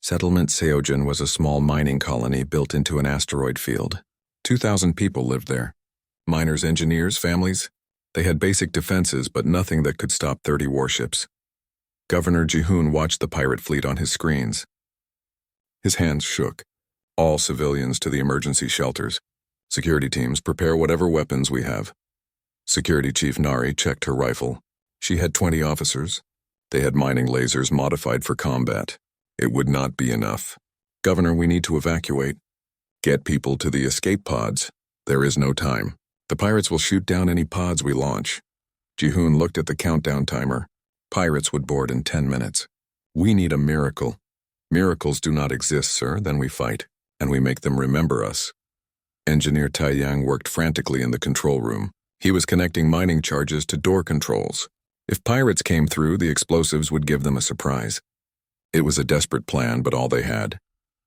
Settlement Seojin was a small mining colony built into an asteroid field. 2,000 people lived there. Miners, engineers, families. They had basic defenses, but nothing that could stop 30 warships. Governor Ji-hoon watched the pirate fleet on his screens. His hands shook. All civilians to the emergency shelters. Security teams, prepare whatever weapons we have. Security Chief Nari checked her rifle. She had 20 officers. They had mining lasers modified for combat. It would not be enough. Governor, we need to evacuate. Get people to the escape pods. There is no time. The pirates will shoot down any pods we launch. Ji-hoon looked at the countdown timer. Pirates would board in 10 minutes. We need a miracle. Miracles do not exist, sir, then we fight, and we make them remember us. Engineer Taiyang worked frantically in the control room. He was connecting mining charges to door controls. If pirates came through, the explosives would give them a surprise. It was a desperate plan, but all they had.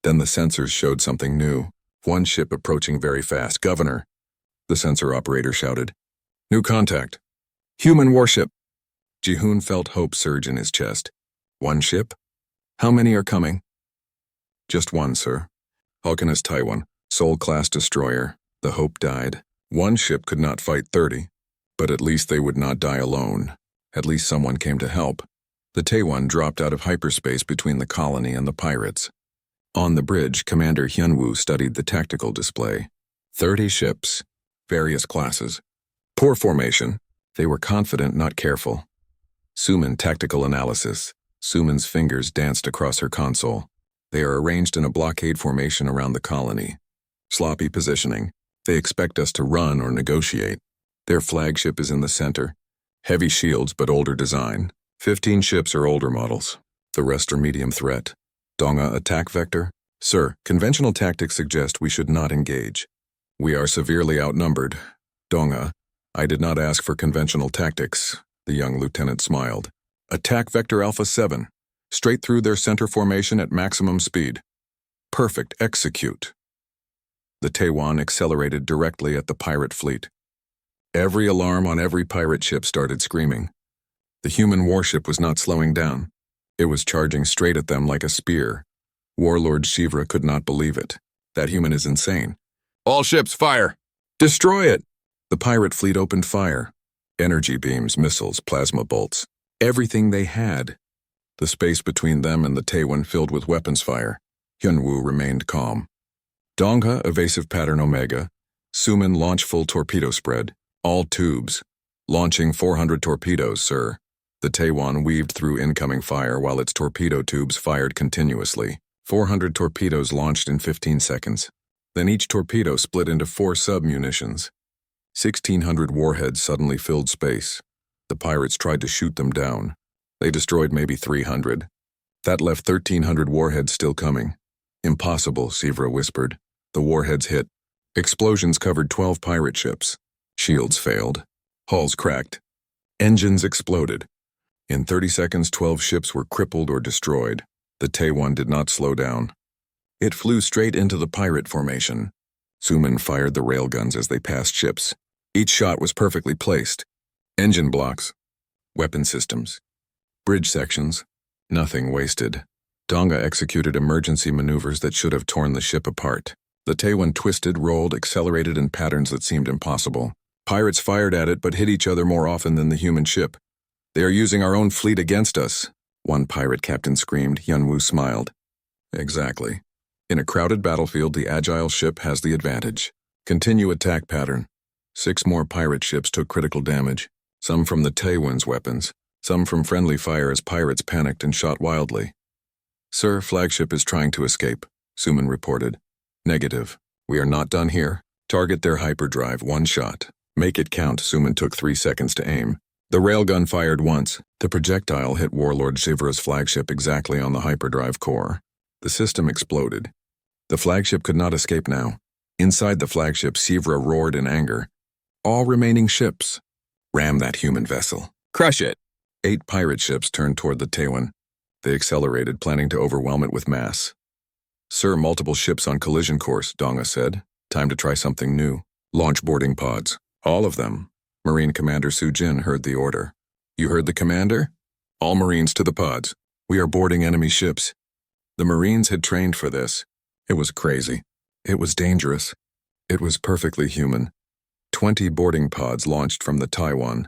Then the sensors showed something new. One ship approaching very fast. Governor, the sensor operator shouted. New contact. Human warship. Ji-hoon felt hope surge in his chest. One ship? How many are coming? Just one, sir. Alchemist Taiwan, Seoul-class destroyer. The hope died. One ship could not fight 30, but at least they would not die alone. At least someone came to help. The Taewon dropped out of hyperspace between the colony and the pirates. On the bridge, Commander Hyunwoo studied the tactical display. 30 ships, various classes. Poor formation. They were confident, not careful. Suman tactical analysis. Suman's fingers danced across her console. They are arranged in a blockade formation around the colony. Sloppy positioning. They expect us to run or negotiate. Their flagship is in the center. Heavy shields, but older design. 15 ships are older models. The rest are medium threat. Donga attack vector? Sir, conventional tactics suggest we should not engage. We are severely outnumbered. Donga, I did not ask for conventional tactics. The young lieutenant smiled. Attack vector Alpha 7. Straight through their center formation at maximum speed. Perfect, execute. The Taewon accelerated directly at the pirate fleet. Every alarm on every pirate ship started screaming. The human warship was not slowing down. It was charging straight at them like a spear. Warlord Shivra could not believe it. That human is insane. All ships, fire! Destroy it! The pirate fleet opened fire. Energy beams, missiles, plasma bolts. Everything they had. The space between them and the Taewon filled with weapons fire. Hyunwoo remained calm. Dongha, evasive pattern Omega. Suman, launch full torpedo spread. All tubes. Launching 400 torpedoes, sir. The Taewon weaved through incoming fire while its torpedo tubes fired continuously. 400 torpedoes launched in 15 seconds. Then each torpedo split into 4 sub-munitions. 1,600 warheads suddenly filled space. The pirates tried to shoot them down. They destroyed maybe 300. That left 1,300 warheads still coming. Impossible, Sivra whispered. The warheads hit. Explosions covered 12 pirate ships. Shields failed. Hulls cracked. Engines exploded. In 30 seconds, 12 ships were crippled or destroyed. The Taewon did not slow down. It flew straight into the pirate formation. Suman fired the railguns as they passed ships. Each shot was perfectly placed. Engine blocks. Weapon systems. Bridge sections. Nothing wasted. Donga executed emergency maneuvers that should have torn the ship apart. The Taewon twisted, rolled, accelerated in patterns that seemed impossible. Pirates fired at it but hit each other more often than the human ship. They are using our own fleet against us, one pirate captain screamed. Hyunwoo smiled. Exactly. In a crowded battlefield, the agile ship has the advantage. Continue attack pattern. 6 more pirate ships took critical damage, some from the Taewon's weapons, some from friendly fire as pirates panicked and shot wildly. Sir, flagship is trying to escape, Suman reported. Negative. We are not done here. Target their hyperdrive, 1 shot. Make it count. Suman took 3 seconds to aim. The railgun fired once. The projectile hit Warlord Shivra's flagship exactly on the hyperdrive core. The system exploded. The flagship could not escape now. Inside the flagship, Shivra roared in anger. All remaining ships. Ram that human vessel. Crush it! 8 pirate ships turned toward the Taewon. They accelerated, planning to overwhelm it with mass. Sir, multiple ships on collision course, Donga said. Time to try something new. Launch boarding pods. All of them. Marine Commander Soo-jin heard the order. You heard the commander? All Marines to the pods. We are boarding enemy ships. The Marines had trained for this. It was crazy. It was dangerous. It was perfectly human. 20 boarding pods launched from the Taiwan.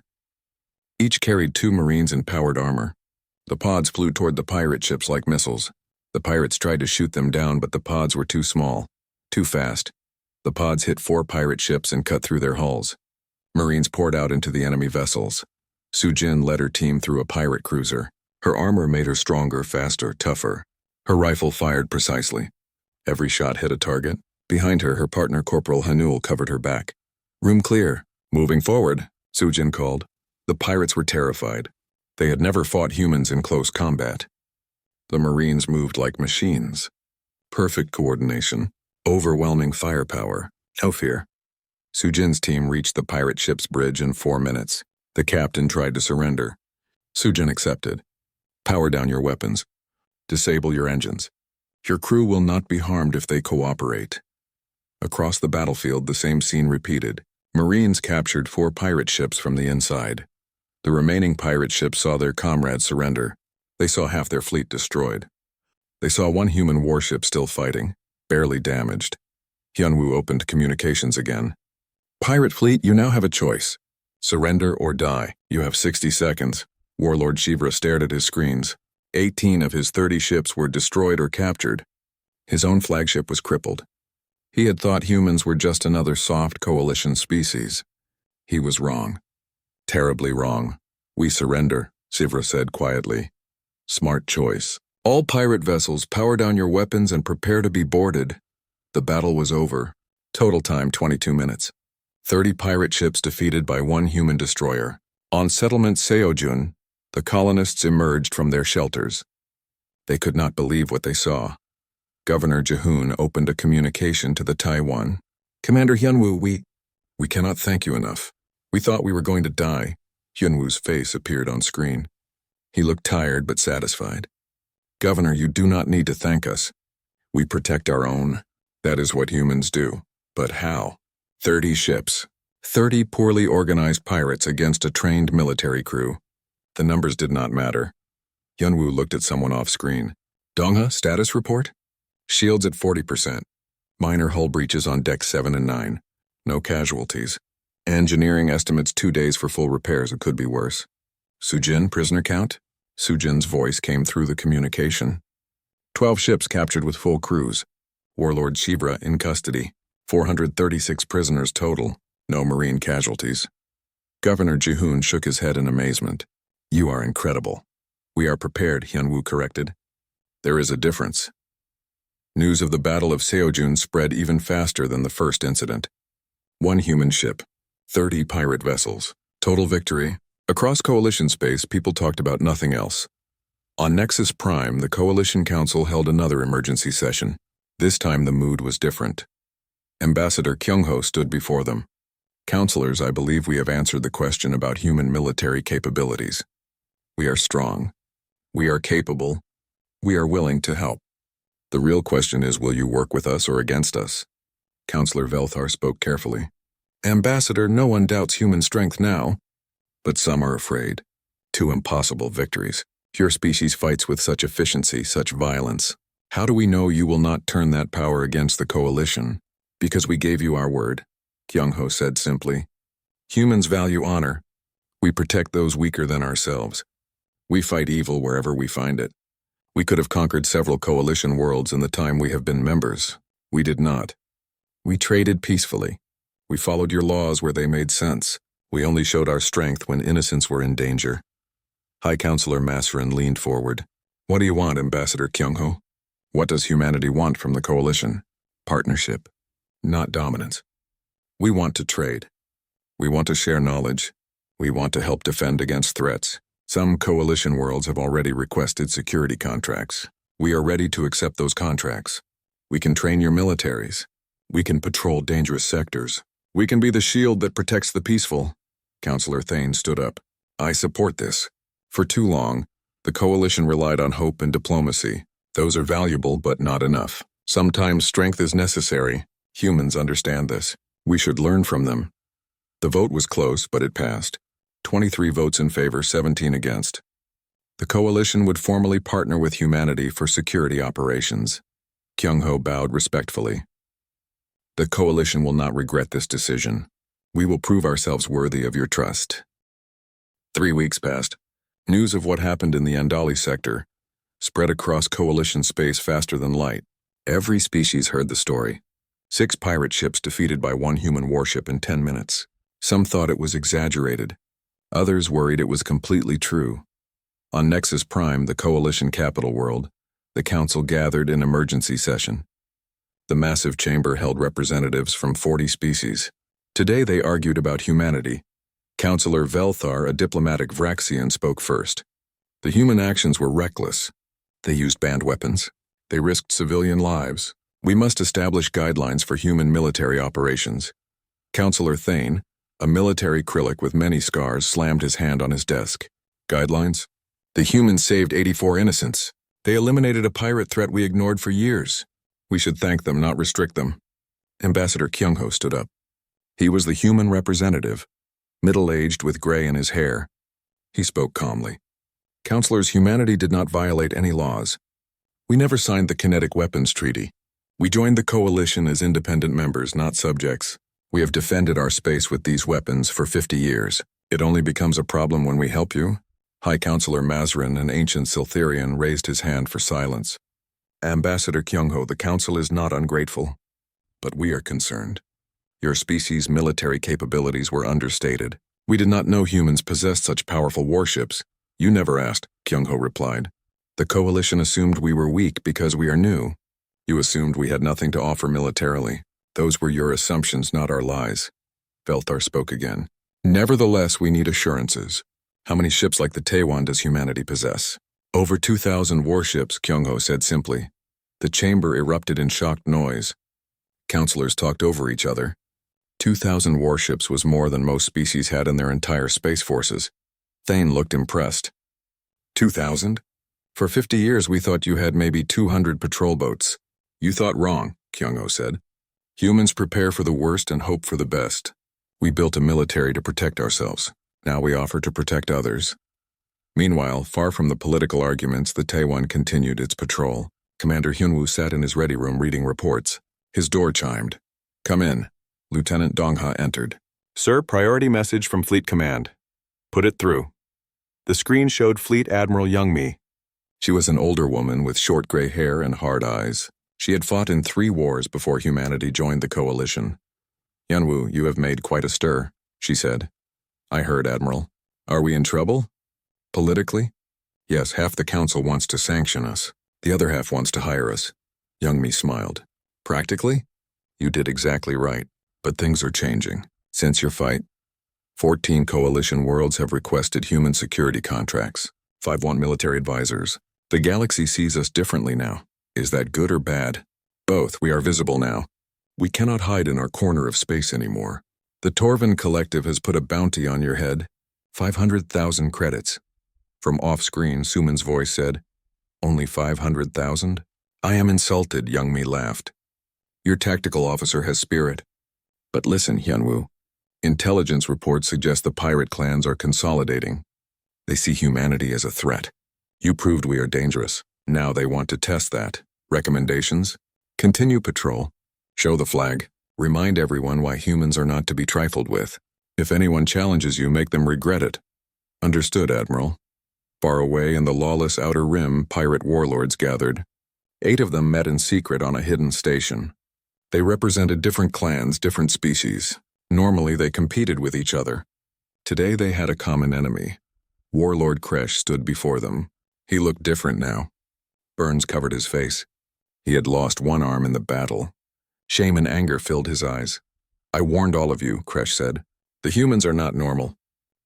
Each carried 2 Marines in powered armor. The pods flew toward the pirate ships like missiles. The pirates tried to shoot them down, but the pods were too small, too fast. The pods hit 4 pirate ships and cut through their hulls. Marines poured out into the enemy vessels. Sujin led her team through a pirate cruiser. Her armor made her stronger, faster, tougher. Her rifle fired precisely. Every shot hit a target. Behind her, her partner Corporal Hanul covered her back. "Room clear. Moving forward," Sujin called. The pirates were terrified. They had never fought humans in close combat. The Marines moved like machines. Perfect coordination, overwhelming firepower, no fear. Sujin's team reached the pirate ship's bridge in 4 minutes. The captain tried to surrender. Sujin accepted. "Power down your weapons. Disable your engines. Your crew will not be harmed if they cooperate." Across the battlefield, the same scene repeated. Marines captured 4 pirate ships from the inside. The remaining pirate ships saw their comrades surrender. They saw half their fleet destroyed. They saw 1 human warship still fighting, barely damaged. Hyunwoo opened communications again. "Pirate fleet, you now have a choice. Surrender or die. You have 60 seconds. Warlord Shivra stared at his screens. 18 of his 30 ships were destroyed or captured. His own flagship was crippled. He had thought humans were just another soft coalition species. He was wrong. Terribly wrong. "We surrender," Shivra said quietly. "Smart choice. All pirate vessels, power down your weapons and prepare to be boarded." The battle was over. Total time 22 minutes. 30 pirate ships defeated by 1 human destroyer. On settlement Seojun, the colonists emerged from their shelters. They could not believe what they saw. Governor Jahoon opened a communication to the Taiwan. "Commander Hyunwoo, we cannot thank you enough. We thought we were going to die." Hyunwoo's face appeared on screen. He looked tired but satisfied. "Governor, you do not need to thank us. We protect our own. That is what humans do. But how? 30 ships. 30 poorly organized pirates against a trained military crew. The numbers did not matter." Hyunwoo looked at someone off screen. "Dongha, status report?" "Shields at 40%. Minor hull breaches on deck 7 and 9. No casualties. Engineering estimates 2 days for full repairs. It could be worse." "Sujin, prisoner count?" Sujin's voice came through the communication. 12 ships captured with full crews. Warlord Shivra in custody. 436 prisoners total. No Marine casualties. Governor Jihoon shook his head in amazement. "You are incredible." "We are prepared," Hyunwoo corrected. "There is a difference." News of the Battle of Seojun spread even faster than the first incident. 1 human ship. 30 pirate vessels. Total victory. Across Coalition space, people talked about nothing else. On Nexus Prime, the Coalition Council held another emergency session. This time the mood was different. Ambassador Kyung-ho stood before them. "Counselors, I believe we have answered the question about human military capabilities. We are strong. We are capable. We are willing to help. The real question is, will you work with us or against us?" Counselor Velthar spoke carefully. "Ambassador, no one doubts human strength now. But some are afraid. 2 impossible victories. Your species fights with such efficiency, such violence. How do we know you will not turn that power against the Coalition?" "Because we gave you our word," Kyung-ho said simply. "Humans value honor. We protect those weaker than ourselves. We fight evil wherever we find it. We could have conquered several Coalition worlds in the time we have been members. We did not. We traded peacefully. We followed your laws where they made sense. We only showed our strength when innocents were in danger." High Counselor Masserin leaned forward. "What do you want, Ambassador Kyung-ho? What does humanity want from the Coalition?" "Partnership, not dominance. We want to trade. We want to share knowledge. We want to help defend against threats. Some Coalition worlds have already requested security contracts. We are ready to accept those contracts. We can train your militaries. We can patrol dangerous sectors. We can be the shield that protects the peaceful." Counselor Thane stood up. "I support this. For too long, the Coalition relied on hope and diplomacy. Those are valuable, but not enough. Sometimes strength is necessary. Humans understand this. We should learn from them." The vote was close, but it passed. 23 votes in favor, 17 against. The coalition would formally partner with humanity for security operations. Kyung-ho bowed respectfully. The coalition will not regret this decision. We will prove ourselves worthy of your trust. 3 weeks passed. News of what happened in the Andali sector spread across coalition space faster than light. Every species heard the story. 6 pirate ships defeated by 1 human warship in 10 minutes. Some thought it was exaggerated. Others worried it was completely true. On Nexus Prime, the coalition capital world, the council gathered in emergency session. The massive chamber held representatives from 40 species. Today they argued about humanity. Councillor Velthar, a diplomatic Vraxian, spoke first. The human actions were reckless. They used banned weapons. They risked civilian lives. We must establish guidelines for human military operations. Councillor Thane, a military Kryllic with many scars, slammed his hand on his desk. Guidelines? The humans saved 84 innocents. They eliminated a pirate threat we ignored for years. We should thank them, not restrict them. Ambassador Kyung-ho stood up. He was the human representative, middle-aged with gray in his hair. He spoke calmly. Councillors, humanity did not violate any laws. We never signed the Kinetic Weapons Treaty. We joined the coalition as independent members, not subjects. We have defended our space with these weapons for 50 years. It only becomes a problem when we help you. High Councillor Mazrin, an ancient Siltherian, raised his hand for silence. Ambassador Kyung-ho, the council is not ungrateful, but we are concerned. Your species' military capabilities were understated. We did not know humans possessed such powerful warships. You never asked, Kyung-ho replied. The coalition assumed we were weak because we are new. You assumed we had nothing to offer militarily. Those were your assumptions, not our lies. Velthar spoke again. Nevertheless, we need assurances. How many ships like the Taewon does humanity possess? Over 2,000 warships, Kyung-ho said simply. The chamber erupted in shocked noise. Councillors talked over each other. 2,000 warships was more than most species had in their entire space forces. Thane looked impressed. 2,000? For 50 years we thought you had maybe 200 patrol boats. You thought wrong, Kyung-ho said. Humans prepare for the worst and hope for the best. We built a military to protect ourselves. Now we offer to protect others. Meanwhile, far from the political arguments, the Taewon continued its patrol. Commander Hyunwoo sat in his ready room reading reports. His door chimed. Come in. Lieutenant Dongha entered. Sir, priority message from Fleet Command. Put it through. The screen showed Fleet Admiral Youngmi. She was an older woman with short gray hair and hard eyes. She had fought in 3 wars before humanity joined the coalition. Hyunwoo, you have made quite a stir, she said. I heard, Admiral. Are we in trouble? Politically? Yes, half the council wants to sanction us. The other half wants to hire us. Youngmi smiled. Practically? You did exactly right. But things are changing. Since your fight, 14 coalition worlds have requested human security contracts. 5 want military advisors. The galaxy sees us differently now. Is that good or bad? Both. We are visible now. We cannot hide in our corner of space anymore. The Torvin Collective has put a bounty on your head. 500,000 credits. From off-screen, Suman's voice said, Only 500,000? I am insulted, Youngmi laughed. Your tactical officer has spirit. But listen, Hyunwoo. Intelligence reports suggest the pirate clans are consolidating. They see humanity as a threat. You proved we are dangerous. Now they want to test that. Recommendations? Continue patrol. Show the flag. Remind everyone why humans are not to be trifled with. If anyone challenges you, make them regret it. Understood, Admiral. Far away in the lawless outer rim, pirate warlords gathered. 8 of them met in secret on a hidden station. They represented different clans, different species. Normally, they competed with each other. Today, they had a common enemy. Warlord Kresh stood before them. He looked different now. Burns covered his face. He had lost one arm in the battle. Shame and anger filled his eyes. I warned all of you, Kresh said. The humans are not normal.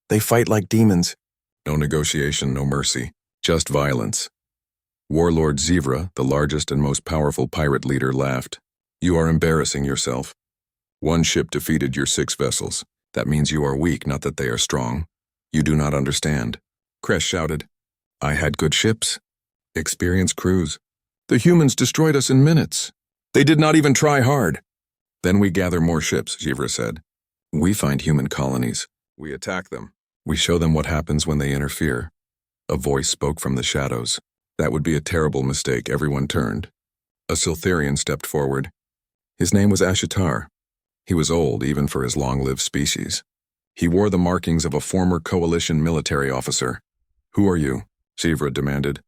They fight like demons. No negotiation, no mercy. Just violence. Warlord Zevra, the largest and most powerful pirate leader, laughed. You are embarrassing yourself. 1 ship defeated your 6 vessels. That means you are weak, not that they are strong. You do not understand. Kresh shouted. I had good ships. Experienced crews. The humans destroyed us in minutes. They did not even try hard. Then we gather more ships, Zevra said. We find human colonies. We attack them. We show them what happens when they interfere. A voice spoke from the shadows. That would be a terrible mistake. Everyone turned. A Siltharian stepped forward. His name was Ashitar. He was old, even for his long-lived species. He wore the markings of a former coalition military officer. "Who are you?" Shivra demanded.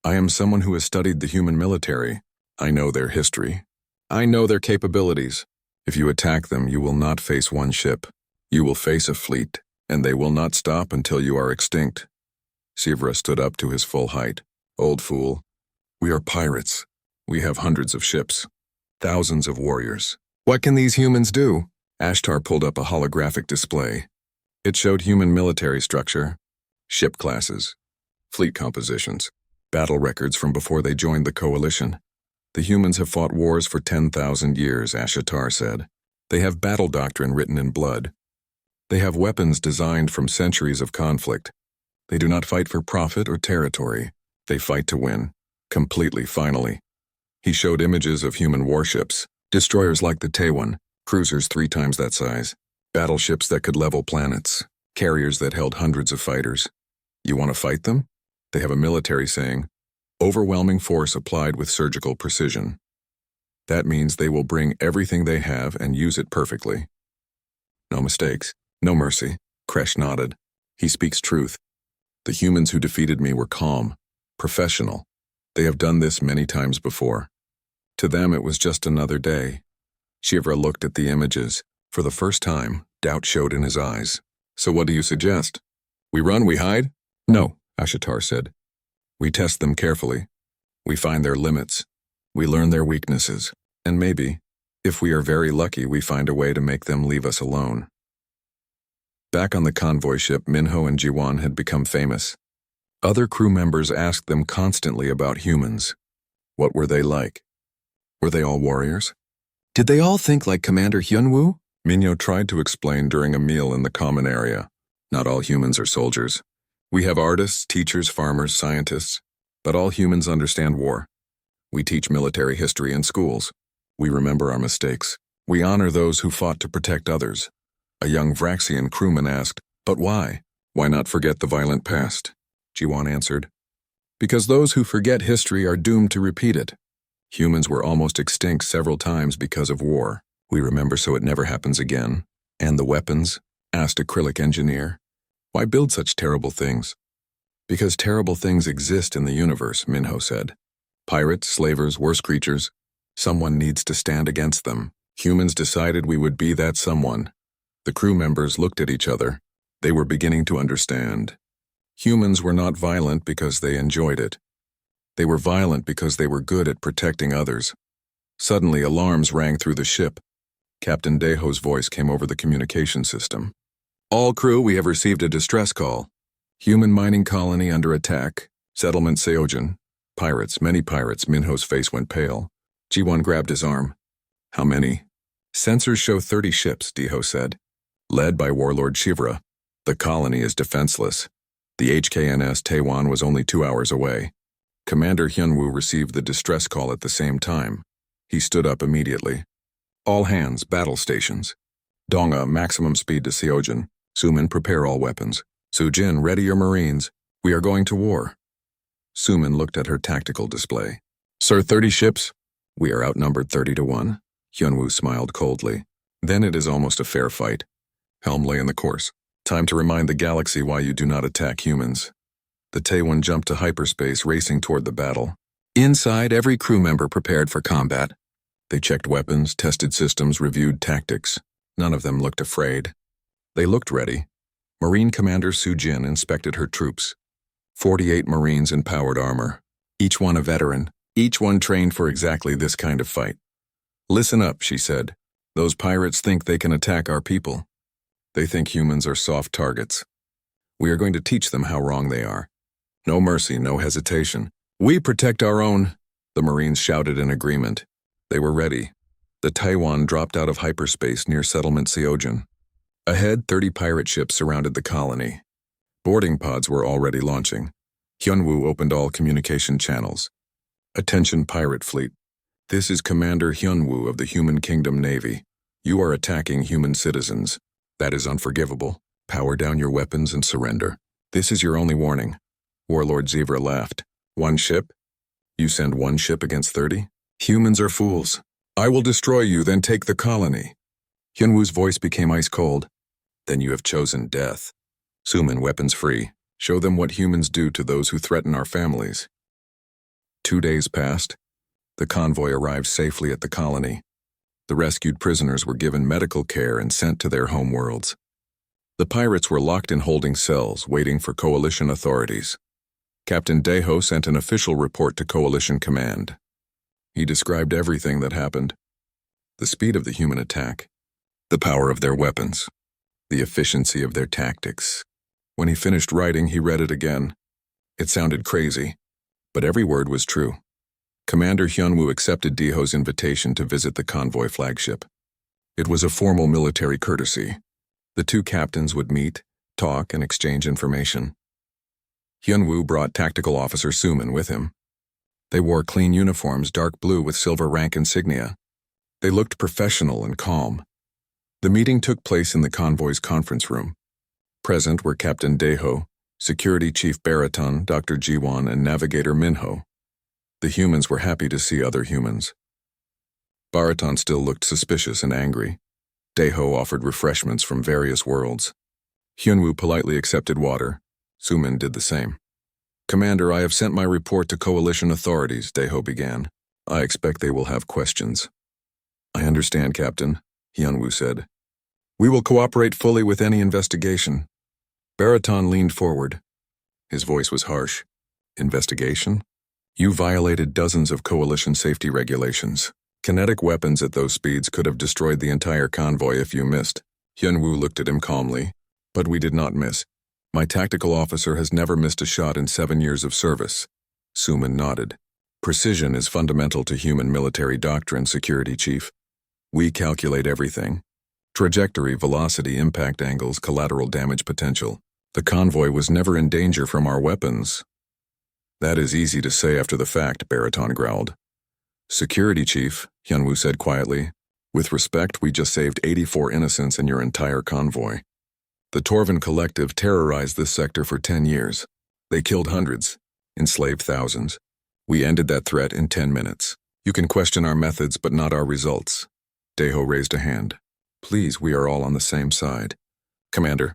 "I am someone who has studied the human military. I know their history. I know their capabilities. If you attack them, you will not face one ship. You will face a fleet, and they will not stop until you are extinct." Shivra stood up to his full height. "Old fool. We are pirates. We have hundreds of ships, thousands of warriors. What can these humans do?" Ashtar pulled up a holographic display. It showed human military structure, ship classes, fleet compositions, battle records from before they joined the coalition. "The humans have fought wars for 10,000 years, Ashitar said. They have battle doctrine written in blood. They have weapons designed from centuries of conflict. They do not fight for profit or territory. They fight to win. Completely, finally." He showed images of human warships, destroyers like the Taiwan, cruisers 3 times that size, battleships that could level planets, carriers that held hundreds of fighters. "You want to fight them?" They have a military saying, "Overwhelming force applied with surgical precision." That means they will bring everything they have and use it perfectly. "No mistakes, no mercy," Kresh nodded. "He speaks truth. The humans who defeated me were calm, professional. They have done this many times before. To them it was just another day." Shivra looked at the images. For the first time, doubt showed in his eyes. "So what do you suggest? We run, we hide?" "No," Ashitar said. "We test them carefully. We find their limits. We learn their weaknesses. And maybe, if we are very lucky, we find a way to make them leave us alone." Back on the convoy ship, Minho and Jiwan had become famous. Other crew members asked them constantly about humans. What were they like? Were they all warriors? Did they all think like Commander Hyunwoo? Minho tried to explain during a meal in the common area. Not all humans are soldiers. We have artists, teachers, farmers, scientists, but all humans understand war. We teach military history in schools. We remember our mistakes. We honor those who fought to protect others. A young Vraxian crewman asked, "But why? Why not forget the violent past?" Jiwan answered, "Because those who forget history are doomed to repeat it. Humans were almost extinct several times because of war. We remember so it never happens again." "And the weapons?" asked Acrylic Engineer. "Why build such terrible things?" "Because terrible things exist in the universe," Minho said. "Pirates, slavers, worse creatures. Someone needs to stand against them. Humans decided we would be that someone." The crew members looked at each other. They were beginning to understand. Humans were not violent because they enjoyed it. They were violent because they were good at protecting others. Suddenly, alarms rang through the ship. Captain Deho's voice came over the communication system. "All crew, we have received a distress call. Human mining colony under attack. Settlement Seojin. Pirates, many pirates." Minho's face went pale. Jiwon grabbed his arm. "How many?" "Sensors show 30 ships," Deho said. "Led by Warlord Shivra. The colony is defenseless. The HKNS Taiwan was only 2 hours away." Commander Hyunwoo received the distress call at the same time. He stood up immediately. "All hands, battle stations. Donga, maximum speed to Seojin. Sumin, prepare all weapons. Sujin, ready your marines. We are going to war." Sumin looked at her tactical display. "Sir, 30 ships?" "We are outnumbered 30-1. Hyunwoo smiled coldly. "Then it is almost a fair fight." Helm lay in the course. "Time to remind the galaxy why you do not attack humans." The Taiwan jumped to hyperspace, racing toward the battle. Inside, every crew member prepared for combat. They checked weapons, tested systems, reviewed tactics. None of them looked afraid. They looked ready. Marine Commander Sujin inspected her troops. 48 Marines in powered armor. Each one a veteran. Each one trained for exactly this kind of fight. "Listen up," she said. "Those pirates think they can attack our people. They think humans are soft targets. We are going to teach them how wrong they are. No mercy, no hesitation. We protect our own." The Marines shouted in agreement. They were ready. The Taiwan dropped out of hyperspace near settlement Seojin. Ahead, 30 pirate ships surrounded the colony. Boarding pods were already launching. Hyunwoo opened all communication channels. "Attention, pirate fleet. This is Commander Hyunwoo of the Human Kingdom Navy. You are attacking human citizens. That is unforgivable. Power down your weapons and surrender. This is your only warning. Warlord Zebra laughed. One ship? You send one ship against 30? Humans are fools. I will destroy you, then take the colony. Hyunwoo's voice became ice cold. Then you have chosen death. Suman, weapons free. Show them what humans do to those who threaten our families. 2 days passed. The convoy arrived safely at the colony. The rescued prisoners were given medical care and sent to their home worlds. The pirates were locked in holding cells, waiting for coalition authorities. Captain Daeho sent an official report to Coalition Command. He described everything that happened. The speed of the human attack, the power of their weapons, the efficiency of their tactics. When he finished writing, he read it again. It sounded crazy, but every word was true. Commander Hyunwoo accepted Daeho's invitation to visit the convoy flagship. It was a formal military courtesy. The two captains would meet, talk, and exchange information. Hyunwoo brought Tactical Officer Suman with him. They wore clean uniforms, dark blue with silver rank insignia. They looked professional and calm. The meeting took place in the convoy's conference room. Present were Captain Daeho, Security Chief Baraton, Dr. Jiwon, and Navigator Minho. The humans were happy to see other humans. Baraton still looked suspicious and angry. Daeho offered refreshments from various worlds. Hyunwoo politely accepted water. Suman did the same. Commander, I have sent my report to coalition authorities, Daeho began. I expect they will have questions. I understand, Captain, Hyunwoo said. We will cooperate fully with any investigation. Baraton leaned forward. His voice was harsh. Investigation? You violated dozens of coalition safety regulations. Kinetic weapons at those speeds could have destroyed the entire convoy if you missed. Hyunwoo looked at him calmly. But we did not miss. My tactical officer has never missed a shot in 7 years of service. Suman nodded. Precision is fundamental to human military doctrine, Security Chief. We calculate everything. Trajectory, velocity, impact angles, collateral damage potential. The convoy was never in danger from our weapons. That is easy to say after the fact, Baraton growled. Security Chief, Hyunwoo said quietly. With respect, we just saved 84 innocents in your entire convoy. The Torvin Collective terrorized this sector for 10 years. They killed hundreds, enslaved thousands. We ended that threat in 10 minutes. You can question our methods, but not our results. Daeho raised a hand. Please, we are all on the same side. Commander,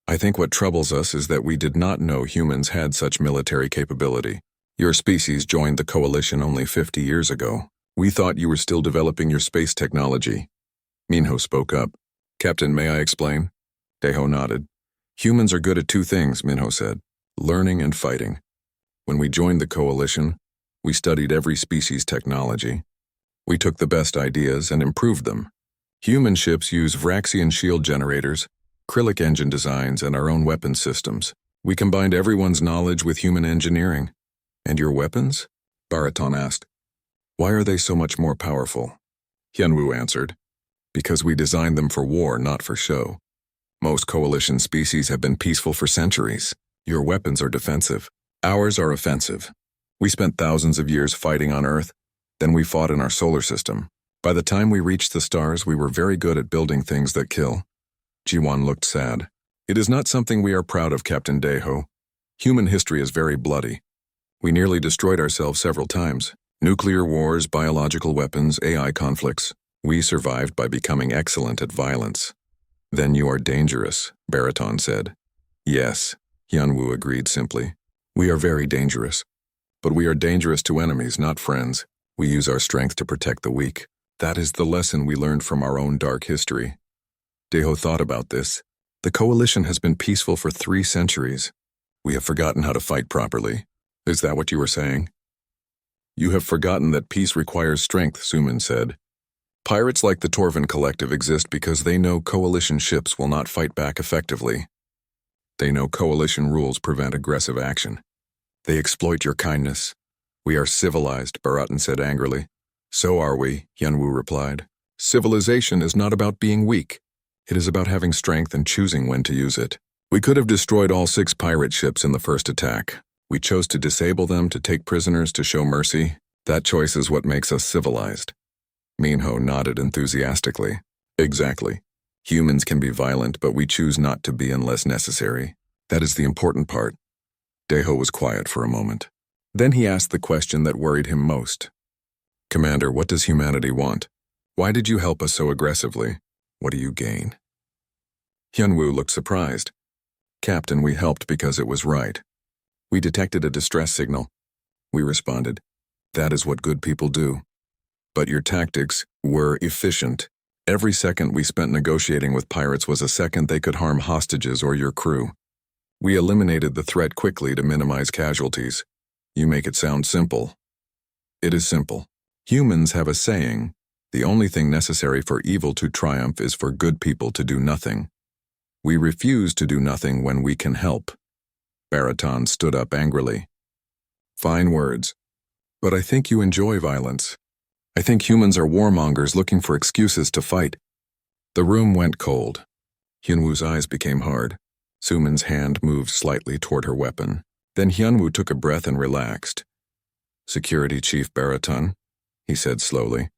I think what troubles us is that we did not know humans had such military capability. Your species joined the coalition only 50 years ago. We thought you were still developing your space technology. Minho spoke up. Captain, may I explain? Daeho nodded. Humans are good at 2 things, Minho said. Learning and fighting. When we joined the coalition, we studied every species' technology. We took the best ideas and improved them. Human ships use Vraxian shield generators, acrylic engine designs, and our own weapon systems. We combined everyone's knowledge with human engineering. And your weapons? Baraton asked. Why are they so much more powerful? Hyunwoo answered. Because we designed them for war, not for show. Most coalition species have been peaceful for centuries. Your weapons are defensive. Ours are offensive. We spent thousands of years fighting on Earth, then we fought in our solar system. By the time we reached the stars, we were very good at building things that kill. Jiwon looked sad. It is not something we are proud of, Captain Daeho. Human history is very bloody. We nearly destroyed ourselves several times. Nuclear wars, biological weapons, AI conflicts. We survived by becoming excellent at violence. Then you are dangerous, Baraton said. Yes, Hyunwoo agreed simply. We are very dangerous. But we are dangerous to enemies, not friends. We use our strength to protect the weak. That is the lesson we learned from our own dark history. Daeho thought about this. The coalition has been peaceful for 3 centuries. We have forgotten how to fight properly. Is that what you were saying? You have forgotten that peace requires strength, Suman said. Pirates like the Torvin Collective exist because they know coalition ships will not fight back effectively. They know coalition rules prevent aggressive action. They exploit your kindness. We are civilized, Baraton said angrily. So are we, Hyunwoo replied. Civilization is not about being weak. It is about having strength and choosing when to use it. We could have destroyed all 6 pirate ships in the first attack. We chose to disable them, to take prisoners, to show mercy. That choice is what makes us civilized. Minho nodded enthusiastically. Exactly. Humans can be violent, but we choose not to be unless necessary. That is the important part. Daeho was quiet for a moment. Then he asked the question that worried him most. Commander, what does humanity want? Why did you help us so aggressively? What do you gain? Hyunwoo looked surprised. Captain, we helped because it was right. We detected a distress signal. We responded. That is what good people do. But your tactics were efficient. Every second we spent negotiating with pirates was a second they could harm hostages or your crew. We eliminated the threat quickly to minimize casualties. You make it sound simple. It is simple. Humans have a saying, the only thing necessary for evil to triumph is for good people to do nothing. We refuse to do nothing when we can help. Baraton stood up angrily. Fine words. But I think you enjoy violence. I think humans are warmongers looking for excuses to fight. The room went cold. Hyunwoo's eyes became hard. Sumin's hand moved slightly toward her weapon. Then Hyunwoo took a breath and relaxed. Security Chief Baraton, he said slowly.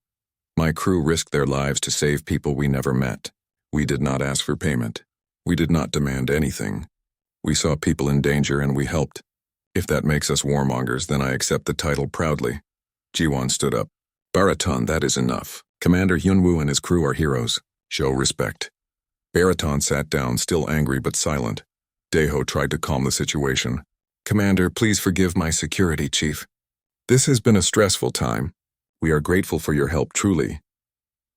My crew risked their lives to save people we never met. We did not ask for payment. We did not demand anything. We saw people in danger and we helped. If that makes us warmongers, then I accept the title proudly. Jiwon stood up. Baraton, that is enough. Commander Hyunwoo and his crew are heroes. Show respect. Baraton sat down, still angry but silent. Daeho tried to calm the situation. Commander, please forgive my security chief. This has been a stressful time. We are grateful for your help, truly.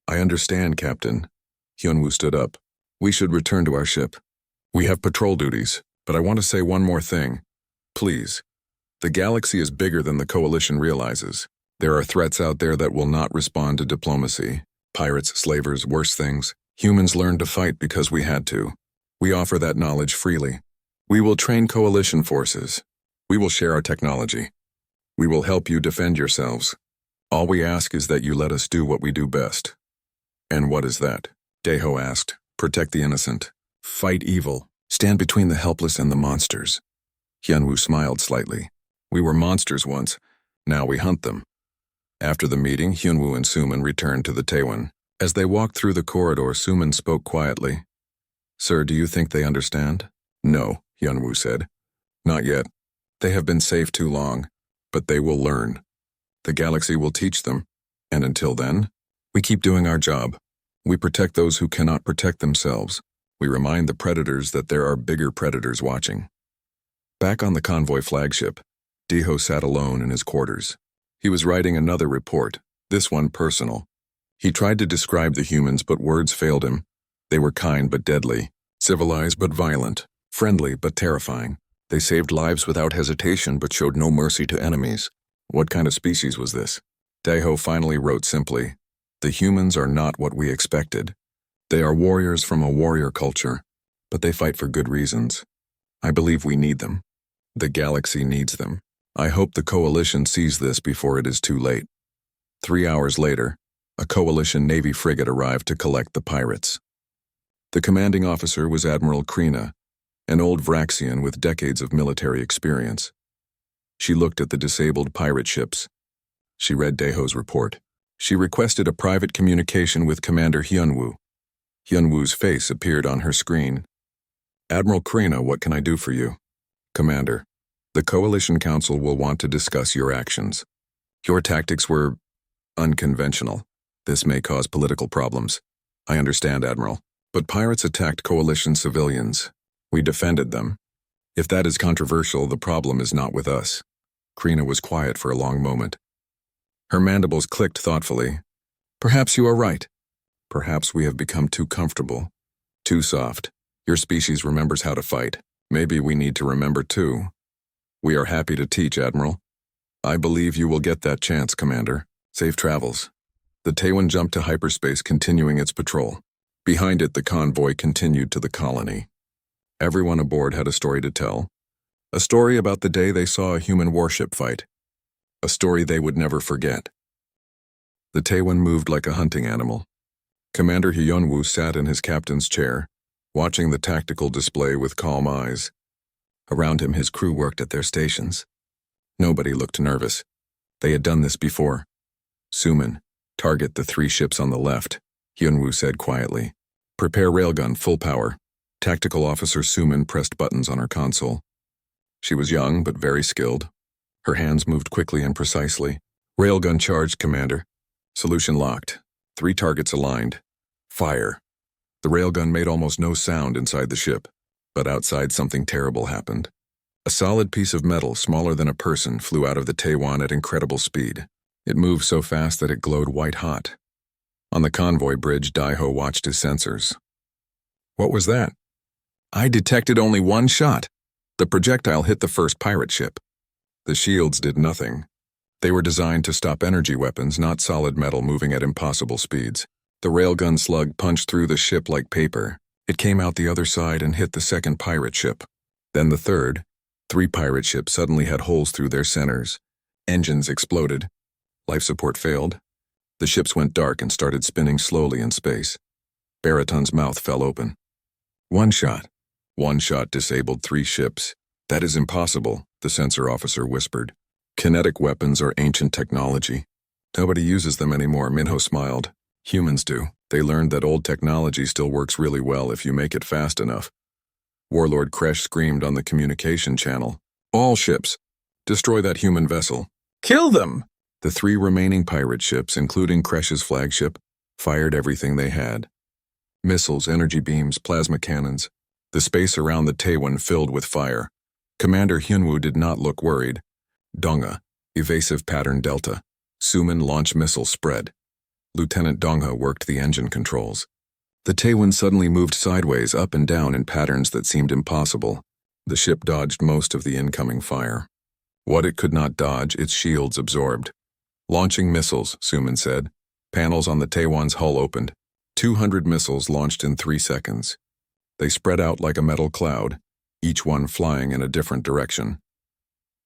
I understand, Captain. Hyunwoo stood up. We should return to our ship. We have patrol duties, but I want to say one more thing. Please. The galaxy is bigger than the Coalition realizes. There are threats out there that will not respond to diplomacy. Pirates, slavers, worse things. Humans learned to fight because we had to. We offer that knowledge freely. We will train Coalition forces. We will share our technology. We will help you defend yourselves. All we ask is that you let us do what we do best. And what is that? Daeho asked. Protect the innocent. Fight evil. Stand between the helpless and the monsters. Hyunwoo smiled slightly. We were monsters once. Now we hunt them. After the meeting, Hyunwoo and Sumin returned to the Taewon. As they walked through the corridor, Sumin spoke quietly. Sir, do you think they understand? No, Hyunwoo said. Not yet. They have been safe too long. But they will learn. The galaxy will teach them. And until then, we keep doing our job. We protect those who cannot protect themselves. We remind the predators that there are bigger predators watching. Back on the convoy flagship, Daeho sat alone in his quarters. He was writing another report, this one personal. He tried to describe the humans, but words failed him. They were kind but deadly, civilized but violent, friendly but terrifying. They saved lives without hesitation but showed no mercy to enemies. What kind of species was this? Daeho finally wrote simply, The humans are not what we expected. They are warriors from a warrior culture, but they fight for good reasons. I believe we need them. The galaxy needs them. I hope the Coalition sees this before it is too late. 3 hours later, a Coalition Navy frigate arrived to collect the pirates. The commanding officer was Admiral Krina, an old Vraxian with decades of military experience. She looked at the disabled pirate ships. She read Daeho's report. She requested a private communication with Commander Hyunwoo. Hyunwoo's face appeared on her screen. Admiral Krina, what can I do for you? Commander, the Coalition Council will want to discuss your actions. Your tactics were unconventional. This may cause political problems. I understand, Admiral. But pirates attacked Coalition civilians. We defended them. If that is controversial, the problem is not with us. Krina was quiet for a long moment. Her mandibles clicked thoughtfully. Perhaps you are right. Perhaps we have become too comfortable. Too soft. Your species remembers how to fight. Maybe we need to remember too. We are happy to teach, Admiral. I believe you will get that chance, Commander. Safe travels. The Taewon jumped to hyperspace, continuing its patrol. Behind it, the convoy continued to the colony. Everyone aboard had a story to tell. A story about the day they saw a human warship fight. A story they would never forget. The Taewon moved like a hunting animal. Commander Hyunwoo sat in his captain's chair, watching the tactical display with calm eyes. Around him, his crew worked at their stations. Nobody looked nervous. They had done this before. Sumin, target the 3 ships on the left, Hyunwoo said quietly. Prepare railgun, full power. Tactical Officer Sumin pressed buttons on her console. She was young but very skilled. Her hands moved quickly and precisely. Railgun charged, Commander. Solution locked. 3 targets aligned. Fire. The railgun made almost no sound inside the ship, but outside something terrible happened. A solid piece of metal, smaller than a person, flew out of the Taiwan at incredible speed. It moved so fast that it glowed white-hot. On the convoy bridge, Daiho watched his sensors. What was that? I detected only 1 shot. The projectile hit the first pirate ship. The shields did nothing. They were designed to stop energy weapons, not solid metal moving at impossible speeds. The railgun slug punched through the ship like paper. It came out the other side and hit the second pirate ship. Then the third. 3 pirate ships suddenly had holes through their centers. Engines exploded. Life support failed. The ships went dark and started spinning slowly in space. Baraton's mouth fell open. 1 shot. 1 shot disabled 3 ships. That is impossible, the sensor officer whispered. Kinetic weapons are ancient technology. Nobody uses them anymore, Minho smiled. Humans do. They learned that old technology still works really well if you make it fast enough. Warlord Kresh screamed on the communication channel. All ships. Destroy that human vessel. Kill them! The 3 remaining pirate ships, including Kresh's flagship, fired everything they had. Missiles, energy beams, plasma cannons. The space around the Taiwan filled with fire. Commander Hyunwoo did not look worried. Dongha, evasive pattern Delta. Suman launch missile spread. Lieutenant Dongha worked the engine controls. The Taiwan suddenly moved sideways, up and down in patterns that seemed impossible. The ship dodged most of the incoming fire. What it could not dodge, its shields absorbed. Launching missiles, Suman said. Panels on the Taiwan's hull opened. 200 missiles launched in 3 seconds. They spread out like a metal cloud, each one flying in a different direction.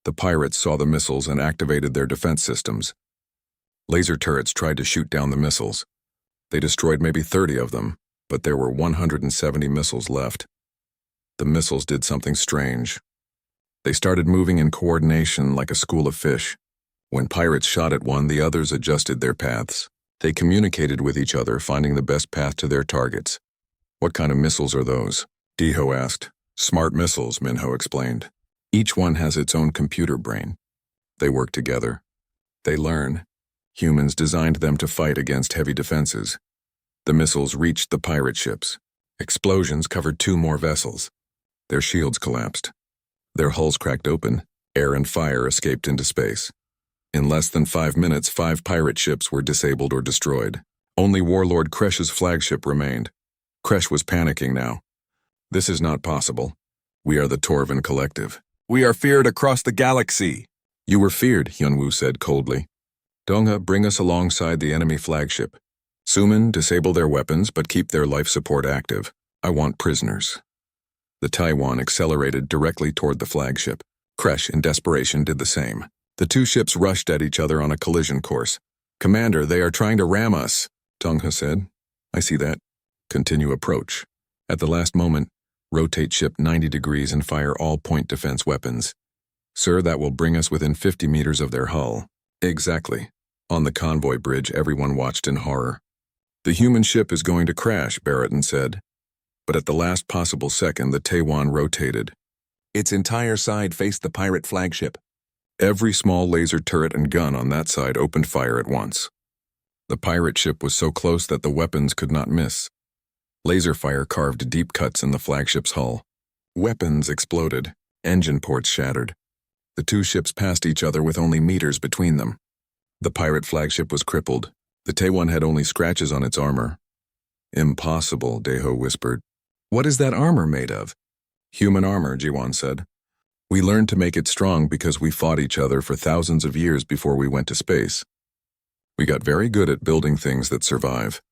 The pirates saw the missiles and activated their defense systems. Laser turrets tried to shoot down the missiles. They destroyed maybe 30 of them, but there were 170 missiles left. The missiles did something strange. They started moving in coordination like a school of fish. When pirates shot at one, the others adjusted their paths. They communicated with each other, finding the best path to their targets. What kind of missiles are those? Diho asked. Smart missiles, Minho explained. Each one has its own computer brain. They work together. They learn. Humans designed them to fight against heavy defenses. The missiles reached the pirate ships. Explosions covered 2 more vessels. Their shields collapsed. Their hulls cracked open. Air and fire escaped into space. In less than 5 minutes, 5 pirate ships were disabled or destroyed. Only Warlord Kresh's flagship remained. Kresh was panicking now. This is not possible. We are the Torvin Collective. We are feared across the galaxy. You were feared, Hyunwoo said coldly. Dongha, bring us alongside the enemy flagship. Suman, disable their weapons, but keep their life support active. I want prisoners. The Taiwan accelerated directly toward the flagship. Kresh, in desperation, did the same. The 2 ships rushed at each other on a collision course. Commander, they are trying to ram us, Dongha said. I see that. Continue approach. At the last moment, rotate ship 90 degrees and fire all point defense weapons. Sir, that will bring us within 50 meters of their hull. Exactly. On the convoy bridge, everyone watched in horror. The human ship is going to crash, Baraton said. But at the last possible second, the Taiwan rotated. Its entire side faced the pirate flagship. Every small laser turret and gun on that side opened fire at once. The pirate ship was so close that the weapons could not miss. Laser fire carved deep cuts in the flagship's hull. Weapons exploded. Engine ports shattered. The 2 ships passed each other with only meters between them. The pirate flagship was crippled. The Taiwan had only scratches on its armor. Impossible, Daiho whispered. What is that armor made of? Human armor, Jiwon said. We learned to make it strong because we fought each other for thousands of years before we went to space. We got very good at building things that survive.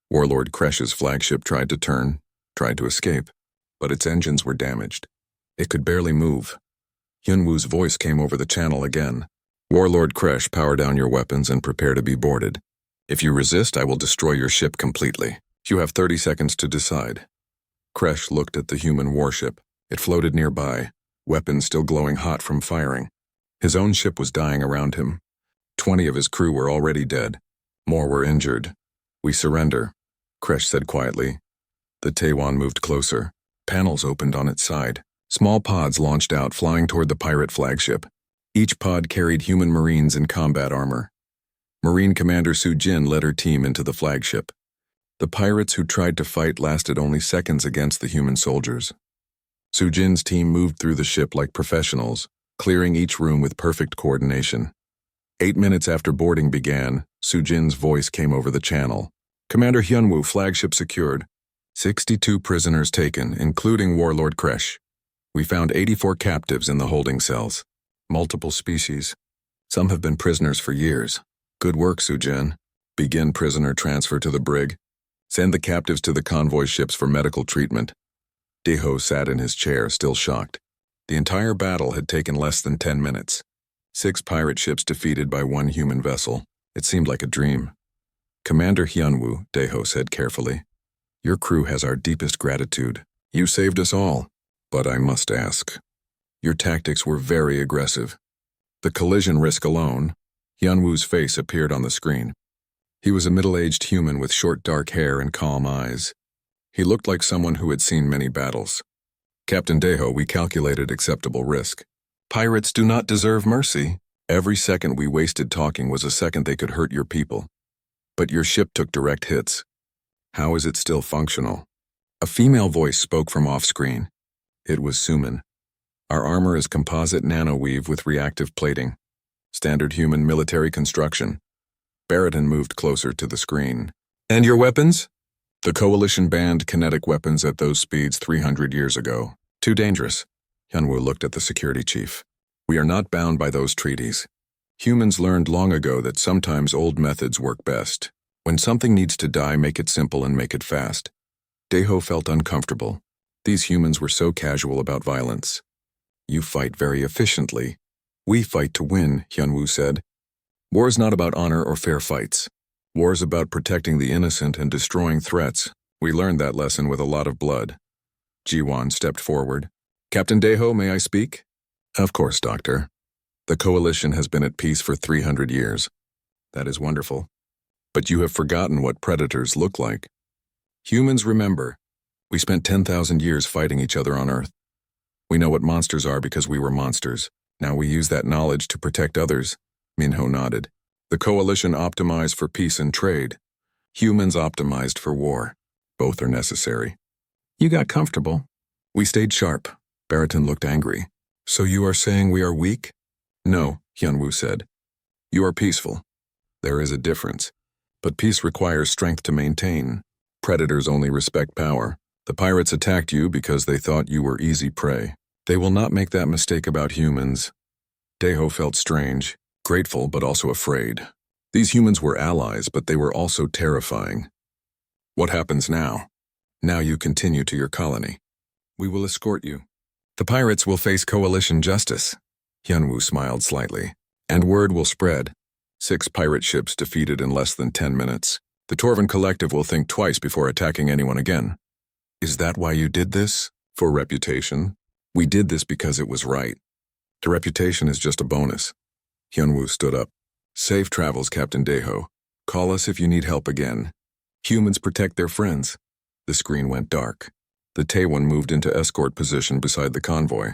Warlord Kresh's flagship tried to turn, tried to escape, but its engines were damaged. It could barely move. Hyunwoo's voice came over the channel again. Warlord Kresh, power down your weapons and prepare to be boarded. If you resist, I will destroy your ship completely. You have 30 seconds to decide. Kresh looked at the human warship. It floated nearby, weapons still glowing hot from firing. His own ship was dying around him. 20 of his crew were already dead. More were injured. We surrender, Kresh said quietly. The Taiwan moved closer. Panels opened on its side. Small pods launched out, flying toward the pirate flagship. Each pod carried human Marines in combat armor. Marine Commander Su Jin led her team into the flagship. The pirates who tried to fight lasted only seconds against the human soldiers. Su Jin's team moved through the ship like professionals, clearing each room with perfect coordination. 8 minutes after boarding began, Su Jin's voice came over the channel. Commander Hyunwoo, flagship secured. 62 prisoners taken, including Warlord Kresh. We found 84 captives in the holding cells. Multiple species. Some have been prisoners for years. Good work, Su Jin. Begin prisoner transfer to the brig. Send the captives to the convoy ships for medical treatment. Daeho sat in his chair, still shocked. The entire battle had taken less than 10 minutes. 6 pirate ships defeated by 1 human vessel. It seemed like a dream. Commander Hyunwoo, Daeho said carefully. Your crew has our deepest gratitude. You saved us all. But I must ask. Your tactics were very aggressive. The collision risk alone. Hyunwoo's face appeared on the screen. He was a middle-aged human with short dark hair and calm eyes. He looked like someone who had seen many battles. Captain Daeho, we calculated acceptable risk. Pirates do not deserve mercy. Every second we wasted talking was a second they could hurt your people. But your ship took direct hits. How is it still functional? A female voice spoke from off-screen. It was Suman. Our armor is composite nanoweave with reactive plating. Standard human military construction. Barrington moved closer to the screen. And your weapons? The Coalition banned kinetic weapons at those speeds 300 years ago. Too dangerous. Hyunwoo looked at the security chief. We are not bound by those treaties. Humans learned long ago that sometimes old methods work best. When something needs to die, make it simple and make it fast. Daeho felt uncomfortable. These humans were so casual about violence. You fight very efficiently. We fight to win, Hyunwoo said. War is not about honor or fair fights. War is about protecting the innocent and destroying threats. We learned that lesson with a lot of blood. Jiwon stepped forward. Captain Daeho, may I speak? Of course, Doctor. The Coalition has been at peace for 300 years. That is wonderful. But you have forgotten what predators look like. Humans remember. We spent 10,000 years fighting each other on Earth. We know what monsters are because we were monsters. Now we use that knowledge to protect others. Minho nodded. The Coalition optimized for peace and trade. Humans optimized for war. Both are necessary. You got comfortable. We stayed sharp. Barrington looked angry. So you are saying we are weak? No, Hyunwoo said. You are peaceful. There is a difference. But peace requires strength to maintain. Predators only respect power. The pirates attacked you because they thought you were easy prey. They will not make that mistake about humans. Daeho felt strange, grateful but also afraid. These humans were allies, but they were also terrifying. What happens now? Now you continue to your colony. We will escort you. The pirates will face Coalition justice. Hyunwoo smiled slightly. And word will spread. 6 pirate ships defeated in less than 10 minutes. The Torvin Collective will think twice before attacking anyone again. Is that why you did this? For reputation? We did this because it was right. The reputation is just a bonus. Hyunwoo stood up. Safe travels, Captain Daeho. Call us if you need help again. Humans protect their friends. The screen went dark. The Taewon moved into escort position beside the convoy.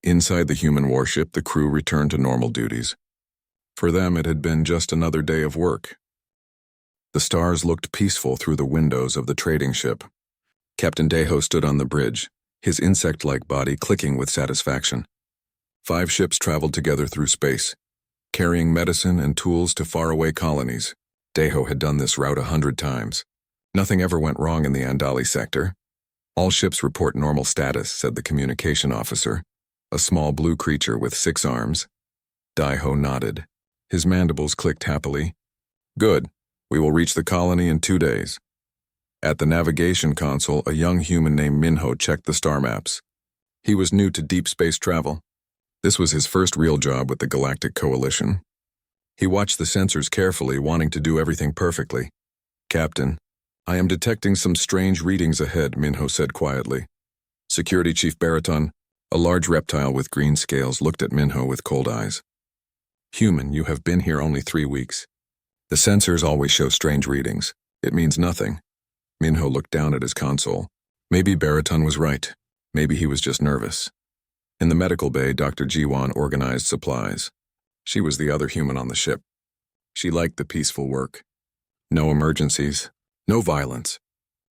Inside the human warship, the crew returned to normal duties. For them, it had been just another day of work. The stars looked peaceful through the windows of the trading ship. Captain Daeho stood on the bridge, his insect-like body clicking with satisfaction. 5 ships traveled together through space, carrying medicine and tools to faraway colonies. Daeho had done this route 100 times. Nothing ever went wrong in the Andali sector. All ships report normal status, said the communication officer, a small blue creature with 6 arms. Daeho nodded. His mandibles clicked happily. Good. We will reach the colony in 2 days. At the navigation console, a young human named Minho checked the star maps. He was new to deep space travel. This was his first real job with the Galactic Coalition. He watched the sensors carefully, wanting to do everything perfectly. Captain, I am detecting some strange readings ahead, Minho said quietly. Security Chief Barrington, a large reptile with green scales, looked at Minho with cold eyes. Human, you have been here only 3 weeks. The sensors always show strange readings. It means nothing. Minho looked down at his console. Maybe Barrington was right. Maybe he was just nervous. In the medical bay, Dr. Jiwan organized supplies. She was the other human on the ship. She liked the peaceful work. No emergencies, no violence,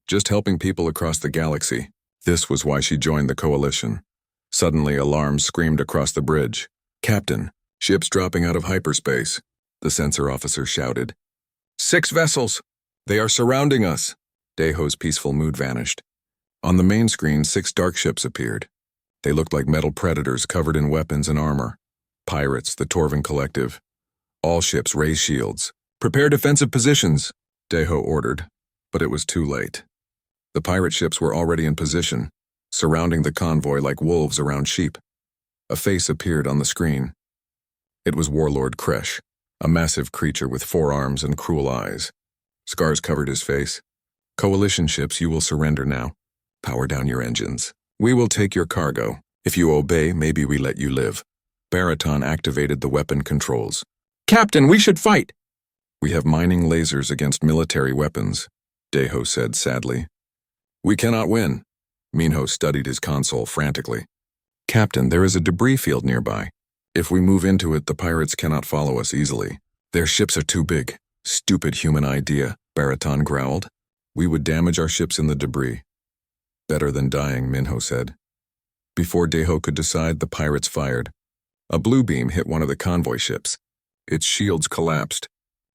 just helping people across the galaxy. This was why she joined the coalition. Suddenly, alarms screamed across the bridge. "Captain, ship's dropping out of hyperspace," the sensor officer shouted. "6 vessels! They are surrounding us!" Daeho's peaceful mood vanished. On the main screen, 6 dark ships appeared. They looked like metal predators covered in weapons and armor. Pirates, the Torvin Collective. All ships raise shields. "Prepare defensive positions," Daeho ordered, but it was too late. The pirate ships were already in position, surrounding the convoy like wolves around sheep. A face appeared on the screen. It was Warlord Kresh, a massive creature with 4 arms and cruel eyes. Scars covered his face. "Coalition ships, you will surrender now. Power down your engines. We will take your cargo. If you obey, maybe we let you live." Baraton activated the weapon controls. "Captain, we should fight!" "We have mining lasers against military weapons," Daeho said sadly. "We cannot win." Minho studied his console frantically. "Captain, there is a debris field nearby. If we move into it, the pirates cannot follow us easily. Their ships are too big." "Stupid human idea," Baraton growled. "We would damage our ships in the debris." "Better than dying," Minho said. Before Daeho could decide, the pirates fired. A blue beam hit one of the convoy ships. Its shields collapsed.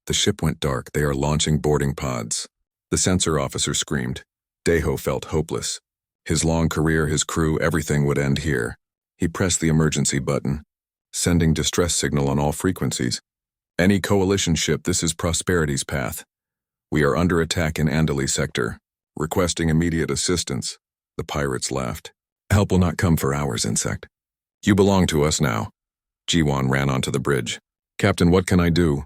The ship went dark. "They are launching boarding pods." The sensor officer screamed. Daeho felt hopeless. His long career, his crew, everything would end here. He pressed the emergency button, sending distress signal on all frequencies. "Any coalition ship, this is Prosperity's path. We are under attack in Andali sector. Requesting immediate assistance." The pirates laughed. "Help will not come for hours, insect. You belong to us now." Jiwan ran onto the bridge. "Captain, what can I do?"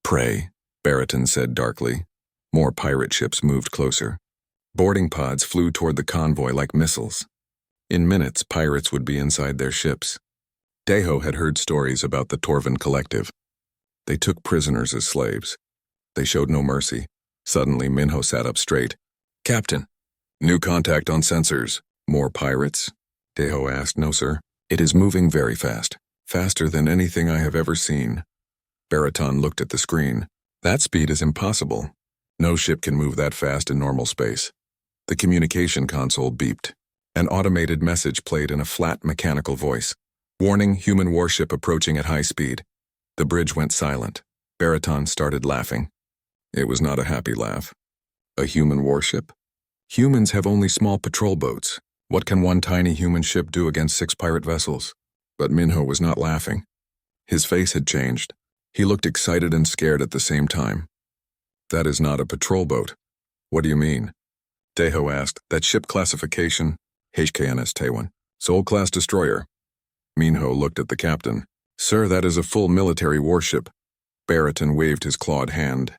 "Pray," Baraton said darkly. More pirate ships moved closer. Boarding pods flew toward the convoy like missiles. In minutes, pirates would be inside their ships. Daeho had heard stories about the Torvin Collective. They took prisoners as slaves. They showed no mercy. Suddenly, Minho sat up straight. "Captain, new contact on sensors." "More pirates?" Daeho asked. "No, sir. It is moving very fast. Faster than anything I have ever seen." Baraton looked at the screen. "That speed is impossible. No ship can move that fast in normal space." The communication console beeped. An automated message played in a flat mechanical voice. "Warning, human warship approaching at high speed." The bridge went silent. Baraton started laughing. It was not a happy laugh. A human warship? Humans have only small patrol boats. What can one tiny human ship do against 6 pirate vessels? But Minho was not laughing. His face had changed. He looked excited and scared at the same time. "That is not a patrol boat." "What do you mean?" Daeho asked. "That ship classification?" "HKNS Taiwan. Soul-class destroyer." Minho looked at the captain. "Sir, that is a full military warship." Baraton waved his clawed hand.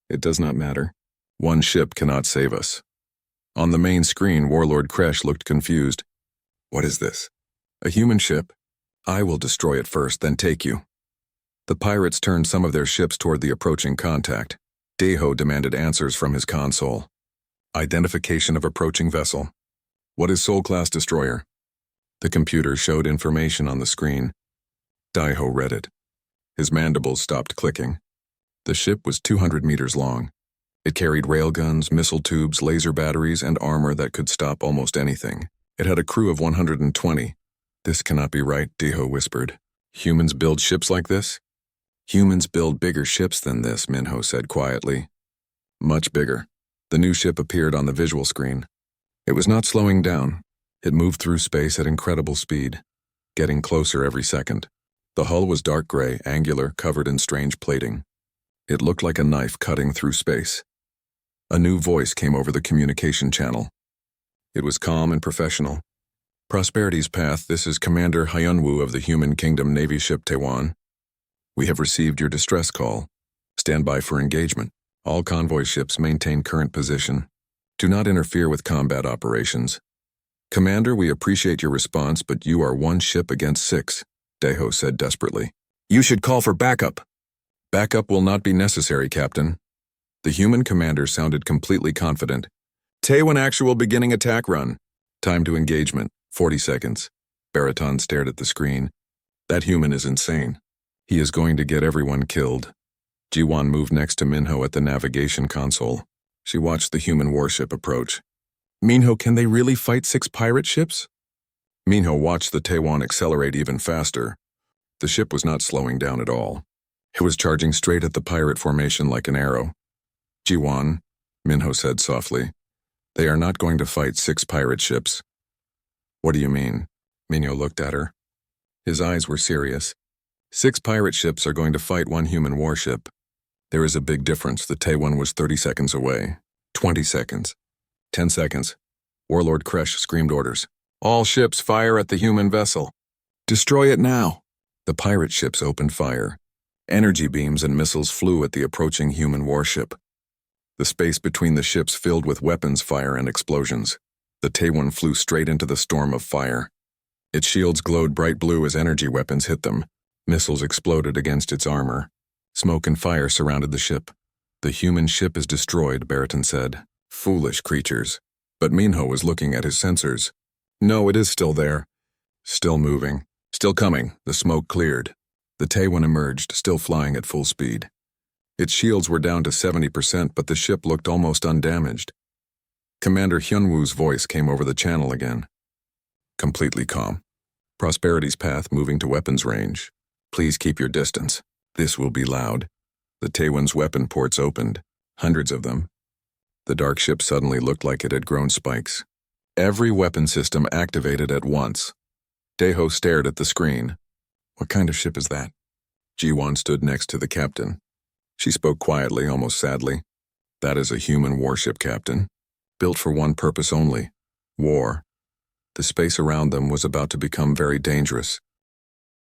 "It does not matter. One ship cannot save us." On the main screen, Warlord Kresh looked confused. "What is this? A human ship? I will destroy it first, then take you." The pirates turned some of their ships toward the approaching contact. Daeho demanded answers from his console. "Identification of approaching vessel." "What is Soul-class destroyer?" The computer showed information on the screen. Daeho read it. His mandibles stopped clicking. The ship was 200 meters long. It carried railguns, missile tubes, laser batteries, and armor that could stop almost anything. It had a crew of 120. "This cannot be right," Daeho whispered. "Humans build ships like this?" "Humans build bigger ships than this," Minho said quietly. "Much bigger." The new ship appeared on the visual screen. It was not slowing down. It moved through space at incredible speed, getting closer every second. The hull was dark gray, angular, covered in strange plating. It looked like a knife cutting through space. A new voice came over the communication channel. It was calm and professional. "Prosperity's path, this is Commander Hyunwoo of the Human Kingdom Navy ship Taiwan. We have received your distress call. Stand by for engagement. All convoy ships maintain current position. Do not interfere with combat operations." "Commander, we appreciate your response, but you are 1 ship against 6, Daeho said desperately. "You should call for backup." "Backup will not be necessary, Captain." The human commander sounded completely confident. "Taiwan actual beginning attack run. Time to engagement, 40 seconds. Baraton stared at the screen. That human is insane. He is going to get everyone killed. Jiwan moved next to Minho at the navigation console. She watched the human warship approach. Minho, can they really fight 6 pirate ships? Minho watched the Taiwan accelerate even faster. The ship was not slowing down at all. It was charging straight at the pirate formation like an arrow. Jiwan, Minho said softly, they are not going to fight 6 pirate ships. What do you mean? Minho looked at her. His eyes were serious. 6 pirate ships are going to fight 1 human warship. There is a big difference. The Taiwan was 30 seconds away. 20 seconds. 10 seconds. Warlord Kresh screamed orders. All ships fire at the human vessel. Destroy it now. The pirate ships opened fire. Energy beams and missiles flew at the approaching human warship. The space between the ships filled with weapons fire and explosions. The Taiwan flew straight into the storm of fire. Its shields glowed bright blue as energy weapons hit them. Missiles exploded against its armor. Smoke and fire surrounded the ship. The human ship is destroyed, Baraton said. Foolish creatures. But Minho was looking at his sensors. No, it is still there. Still moving. Still coming. The smoke cleared. The Taiwan emerged, still flying at full speed. Its shields were down to 70%, but the ship looked almost undamaged. Commander Hyunwoo's voice came over the channel again. Completely calm. Prosperity's path moving to weapons range. Please keep your distance. This will be loud. The Taiwan's weapon ports opened. Hundreds of them. The dark ship suddenly looked like it had grown spikes. Every weapon system activated at once. Daeho stared at the screen. What kind of ship is that? Jiwan stood next to the captain. She spoke quietly, almost sadly. That is a human warship, Captain. Built for one purpose only. War. The space around them was about to become very dangerous.